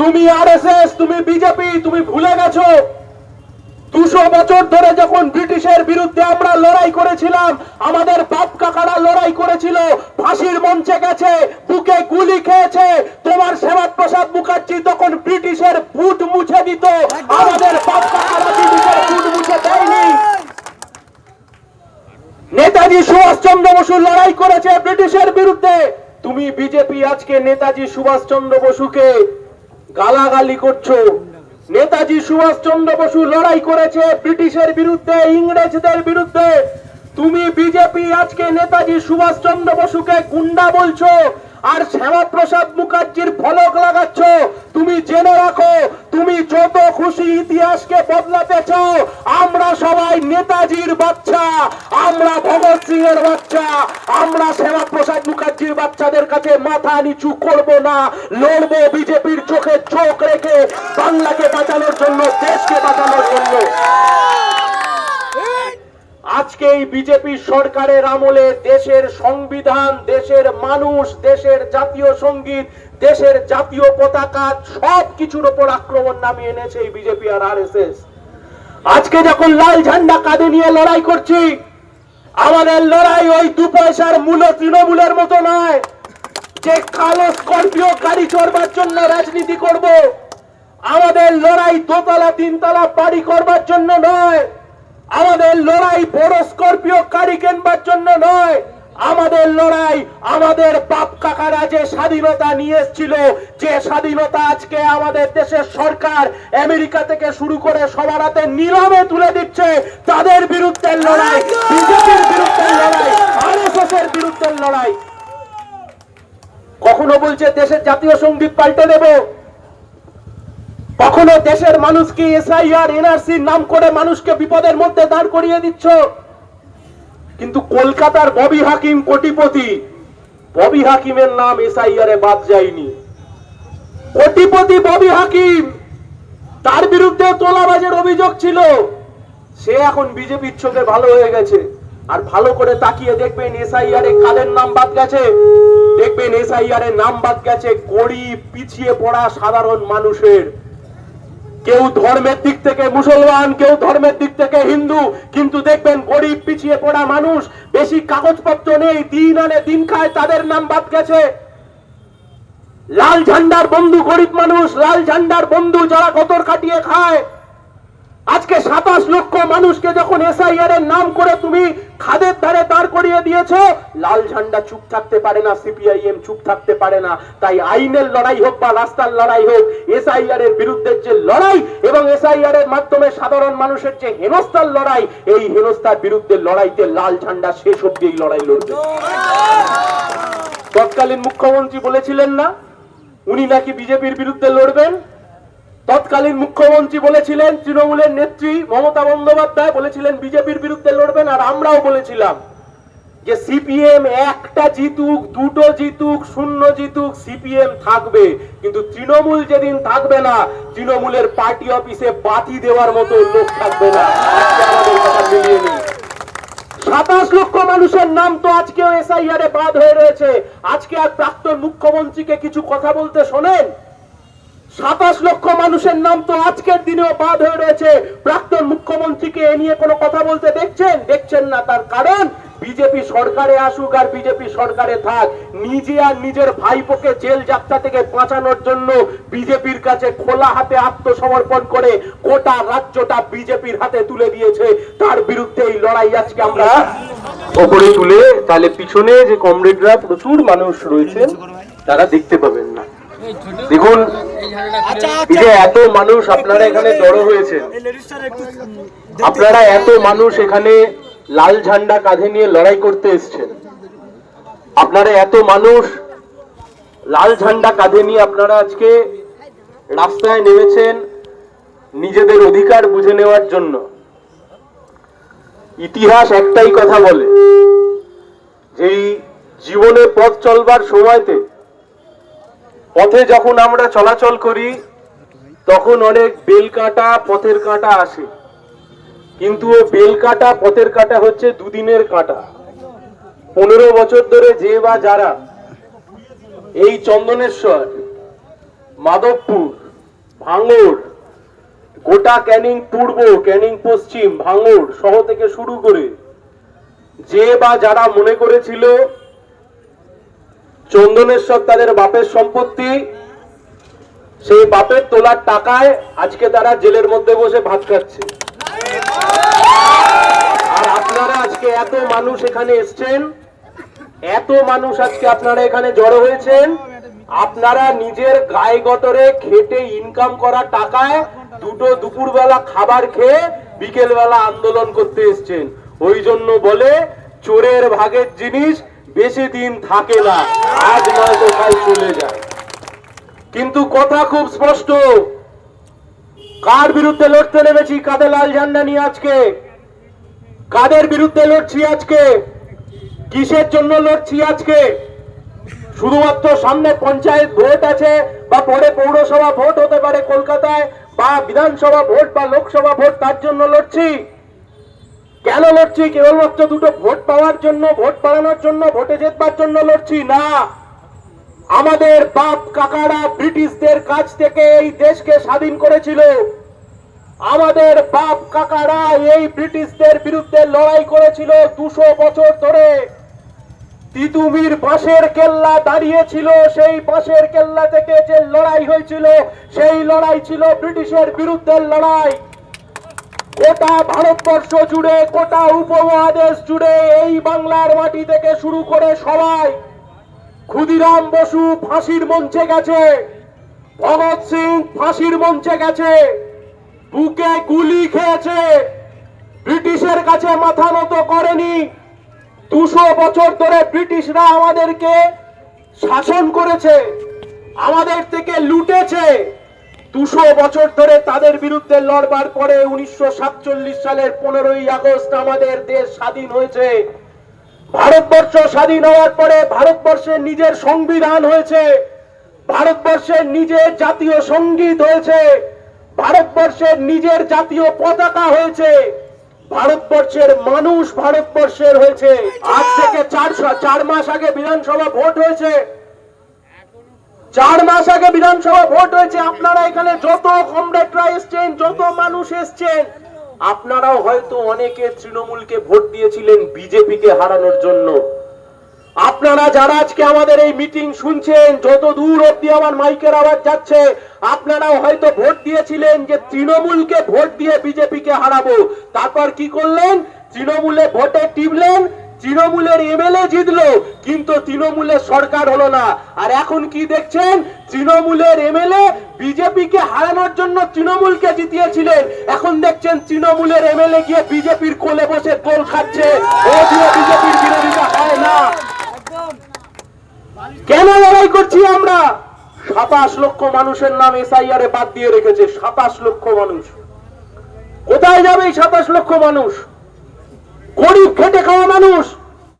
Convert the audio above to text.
তুমি আরএসএস, তুমি বিজেপি, তুমি ভুলে গেছো 200 বছর ধরে যখন ব্রিটিশের বিরুদ্ধে আমরা লড়াই করেছিলাম, আমাদের বাপ কাকারা লড়াই করেছিল, ফাঁসির মঞ্চে গেছে, বুকে গুলি খেয়েছে। তোমার শ্যামাপ্রসাদ মুখার্জি তখন ব্রিটিশের বুট মুছে দিত, আমাদের বাপ কাকারা ব্রিটিশের বুট মুছে দেয়নি। নেতাজি সুভাষচন্দ্র বসু লড়াই করেছে ব্রিটিশের বিরুদ্ধে। তুমি বিজেপি আজকে নেতাজি সুভাষচন্দ্র বসুকে গালাগালি করছো। নেতাজি সুভাষচন্দ্র বসু লড়াই করেছে ব্রিটিশের বিরুদ্ধে, ইংরেজদের বিরুদ্ধে। তুমি বিজেপি আজকে নেতাজি সুভাষচন্দ্র বসুকে গুন্ডা বলছো আর শ্যামাপ্রসাদ মুখার্জির ফলক লাগাচ্ছ। তুমি জেনে রাখো, তুমি যত খুশি ইতিহাসকে বদলাতে চাও, আমরা সবাই নেতাজির বাচ্চা, আমরা ভগৎ সিং এর বাচ্চা, আমরা শ্যামাপ্রসাদ মুখার্জির বাচ্চাদের কাছে মাথা নিচু করব না। লড়বো বিজেপির চোখে চোখ রেখে, বাংলাকে বাঁচানোর জন্য, দেশকে বাঁচানোর জন্য। আজকে এই বিজেপি সরকারের আমলে দেশের সংবিধান, দেশের মানুষ, দেশের জাতীয় সঙ্গীত, দেশের জাতীয় পতাকা সবকিছুর উপর আক্রমণ নামিয়ে এনেছে এই বিজেপি আর আরএসএস। আজকে যখন লাল ঝান্ডা কাঁধে নিয়ে লড়াই করছি, আমাদের লড়াই ওই 2 পয়সার মূল্য তৃণমূলের মতো নয় যে কালো স্করপিও গাড়ি চড়বার জন্য রাজনীতি করব। আমাদের লড়াই 2 তলা 3 তলা বাড়ি করবার জন্য নয়। আমাদের লড়াই বড় স্করপিও গাড়ি কেনবার জন্য নয়। আমাদের লড়াই আমাদের বাপ কাকারা যে স্বাধীনতা নিয়ে এসেছিল, যে স্বাধীনতা আজকে আমাদের দেশের সরকার আমেরিকা থেকে শুরু করে সবার হাতে নিলামে তুলে দিচ্ছে, তাদের বিরুদ্ধে লড়াই, বিজেপির বিরুদ্ধে লড়াই, আরএসএস এর বিরুদ্ধে লড়াই। কখনো বলছে দেশের জাতীয় সঙ্গীত পাল্টে দেব, কখনো দেশের মানুষকে এসআইআর এনআরসির নাম করে মানুষকে বিপদের মধ্যে দাঁড় করিয়ে দিচ্ছ। কিন্তু কলকাতার ববি হাকিম কোটিপতি, ববি হাকিমের নাম এসআইআর এ বাদ যায়নি। কোটিপতি ববি হাকিম, তার বিরুদ্ধে তোলাবাজের অভিযোগ ছিল, সে এখন বিজেপির চোখে ভালো হয়ে গেছে। আর ভালো করে তাকিয়ে দেখবেন এসআইআর এ কাদের নাম বাদ গেছে। দেখবেন এসআইআর এর নাম বাদ গেছে গরিব, পিছিয়ে পড়া সাধারণ মানুষের। কেউ ধর্মের দিক থেকে মুসলমান, কেউ ধর্মের দিক থেকে হিন্দু, কিন্তু দেখবেন গরিব পিছিয়ে পড়া মানুষ, বেশি কাগজপত্র নেই, দিন আনে দিন খায়, তাদের নাম বাদ গেছে। লাল ঝান্ডার বন্ধু গরিব মানুষ, লাল ঝান্ডার বন্ধু যারা কতর কাটিয়ে খায়, আজকে 27 লক্ষ মানুষকে যখন এসআইআর এর নাম করে তুমি খাদের ধারে দাঁড় করিয়ে দিয়েছো, লাল ঝান্ডা চুপ থাকতে পারে না, সিপিআইএম চুপ থাকতে পারে না। তাই আইনের লড়াই হোক বা রাস্তার লড়াই হোক, এসআইআর এর বিরুদ্ধে যে লড়াই এবং এসআইআর এর মাধ্যমে সাধারণ মানুষের যে হেনস্থার লড়াই, এই হেনস্থার বিরুদ্ধে লড়াইতে লাল ঝান্ডা শেষ অবধি এই লড়াই লড়বে। তৎকালীন মুখ্যমন্ত্রী বলেছিলেন না উনি নাকি বিজেপির বিরুদ্ধে লড়বেন। তৎকালীন মুখ্যমন্ত্রী বলেছিলেন, তৃণমূলের নেত্রী মমতা বন্দ্যোপাধ্যায় বলেছিলেন বিজেপির বিরুদ্ধে লড়বেন। আর আমরাও বলেছিলাম যে সিপিএম একটা জিতুক, 2টো জিতুক, 0 জিতুক, সিপিএম থাকবে। কিন্তু তৃণমূল যেদিন থাকবে না, তৃণমূলের পার্টি অফিসে বাতি দেওয়ার মতো লোক থাকবে না। আমাদের কথা মিলিয়ে নিন। 27 লক্ষ মানুষের নাম তো আজকেও এসআইআর এ বাদ হয়ে রয়েছে। আজকে আর প্রাক্তন মুখ্যমন্ত্রীকে কিছু কথা বলতে শোনেন? 27 লক্ষ মানুষের নাম তো আজকের দিনেও বাদ হয়ে রয়েছে। প্রাক্তন মুখ্যমন্ত্রীকে এ নিয়ে কোনো কথা বলতে দেখছেন? দেখছেন না। তার কারণ বিজেপি সরকারে আসুক আর বিজেপি সরকারে থাক, নিজে আর নিজের ভাইপোকে জেল যাত্রা থেকে বাঁচানোর জন্য বিজেপির কাছে খোলা হাতে আত্মসমর্পণ করে গোটা রাজ্যটা বিজেপির হাতে তুলে দিয়েছে। তার বিরুদ্ধে এই লড়াই আজকে আমরা ওপরে তুলে, তাহলে পিছনে যে কমরেডরা প্রচুর মানুষ রয়েছেন তারা দেখতে পাবেন না। দেখুন, এই যে এত মানুষ আপনারা এখানে জড়ো হয়েছে, আপনারা এত মানুষ এখানে লাল ঝান্ডা কাঁধে নিয়ে লড়াই করতে এসেছেন, আপনারা এত মানুষ লাল ঝান্ডা কাঁধে নিয়ে আপনারা আজকে রাস্তায় নেমেছেন নিজেদের অধিকার বুঝে নেওয়ার জন্য। ইতিহাস একটাই কথা বলে, যে জীবনে পথ চলবার সময়তে পথে যখন আমরা চলাচল করি তখন অনেক বেল কাটা, পথের কাঁটা আসে, কিন্তু ও বেল কাটা, পথের কাঁটা হচ্ছে দুদিনের কাঁটা। 15 বছর ধরে যে বা যারা এই চন্দনেশ্বর, মাধবপুর, ভাঙড়, গোটা ক্যানিং পূর্ব, ক্যানিং পশ্চিম, ভাঙড় সহ থেকে শুরু করে যে বা যারা মনে করেছিল চন্দনেশ্বর তাদের বাপের সম্পত্তি, সেই বাপের তোলার টাকায় আজকে তারা জেলের মধ্যে বসে ভাত খাচ্ছে। আর আপনারা আজকে এত মানুষ এখানে এসছেন, এত মানুষ আজকে আপনারা এখানে জড়ো হয়েছেন, আপনারা নিজের গায়ে গতরে খেটে ইনকাম করা টাকায় দুটো দুপুরবেলা খাবার খেয়ে বিকেল বেলা আন্দোলন করতে এসছেন। ওই জন্য বলে চোরের ভাগের জিনিস বেশি দিন থাকে না, আজ নয়তো কাল চলে যায়। কিন্তু কথা খুব স্পষ্ট, কার বিরুদ্ধে লড়তে নেমেছি? কাদের লাল ঝান্ডা নিয়ে আজকে? কাদের বিরুদ্ধে লড়ছি আজকে? কিসের জন্য লড়ছি আজকে? শুধুমাত্র সামনে পঞ্চায়েত ভোট আছে বা পরে পৌরসভা ভোট হতে পারে কলকাতায়, বা বিধানসভা ভোট বা লোকসভা ভোট, তার জন্য লড়ছি? কেন লড়ছি? কেবলমাত্র দুটো ভোট পাওয়ার জন্য, ভোট বাড়ানোর জন্য, ভোটে জেতবার জন্য লড়ছি না। আমাদের বাপ কাকারা ব্রিটিশদের কাছ থেকে এই দেশকে স্বাধীন করেছিল। আমাদের বাপ কাকারা এই ব্রিটিশদের বিরুদ্ধে লড়াই করেছিল 200 বছর ধরে। তিতুমির বাঁশের কেল্লা দাঁড়িয়েছিল, সেই বাঁশের কেল্লা থেকে যে লড়াই হয়েছিল, সেই লড়াই ছিল ব্রিটিশের বিরুদ্ধে লড়াই। গোটা ভারতবর্ষ জুড়ে, গোটা উপমহাদেশ জুড়ে, এই বাংলার মাটি থেকে শুরু করে সবাই, ক্ষুদিরাম বসু ফাঁসির মঞ্চে গেছে, ভগৎ সিং ফাঁসির মঞ্চে গেছে, বুকে গুলি খেয়েছে, ব্রিটিশের কাছে মাথা নত করেনি। 200 বছর ধরে ব্রিটিশরা আমাদেরকে শাসন করেছে, আমাদের থেকে লুটেছে। 200 বছর ধরে তাদের বিরুদ্ধে লড়বার পরে 1947 সালের 15ই আগস্ট আমাদের দেশ স্বাধীন হয়েছে। ভারতবর্ষ স্বাধীন হওয়ার পরে ভারতবর্ষের নিজের সংবিধান হয়েছে, ভারতবর্ষের নিজের জাতীয় সঙ্গীত হয়েছে, ভারতবর্ষের নিজের জাতীয় পতাকা হয়েছে, ভারতবর্ষের মানুষ ভারতবর্ষের হয়েছে। আজ থেকে 4 মাস আগে বিধানসভা ভোট হয়েছে, 4 মাস আগে বিধানসভা ভোট হয়েছে। আপনারা এখানে যত কমরেডরা এসছেন, যত মানুষ এসছেন, আপনারাও হয়তো অনেকে তৃণমূলকে ভোট দিয়েছিলেন বিজেপিকে হারানোর জন্য। আপনারা যারা আজকে আমাদের এই মিটিং শুনছেন, যত দূর অব্দি আমার মাইকের আওয়াজ যাচ্ছে, আপনারাও হয়তো ভোট দিয়েছিলেন যে তৃণমূলকে ভোট দিয়ে বিজেপিকে হারাবো। তারপর কি করলেন? তৃণমূলে ভোটে টিপলেন, তৃণমূলের এমএলএ জিতলো, কিন্তু তৃণমূলের সরকার হলো না। আর এখন কি দেখছেন? তৃণমূলের এমএলএ বিজেপিকে হারানোর জন্য তৃণমূলকে জিতিয়েছিলেন, এখন দেখছেন তৃণমূলের এমএলএ গিয়ে বিজেপির কোলে বসে দোল খাচ্ছে। ও দিয়ে বিজেপির বিরোধিতা হয় না। কেন লড়াই করছি আমরা? 27 লক্ষ মানুষের নাম এসআইআর এ বাদ দিয়ে রেখেছে। 27 লক্ষ মানুষ কোথায় যাবে? এই 27 লক্ষ মানুষ গরিব খেটে খাওয়া মানুষ।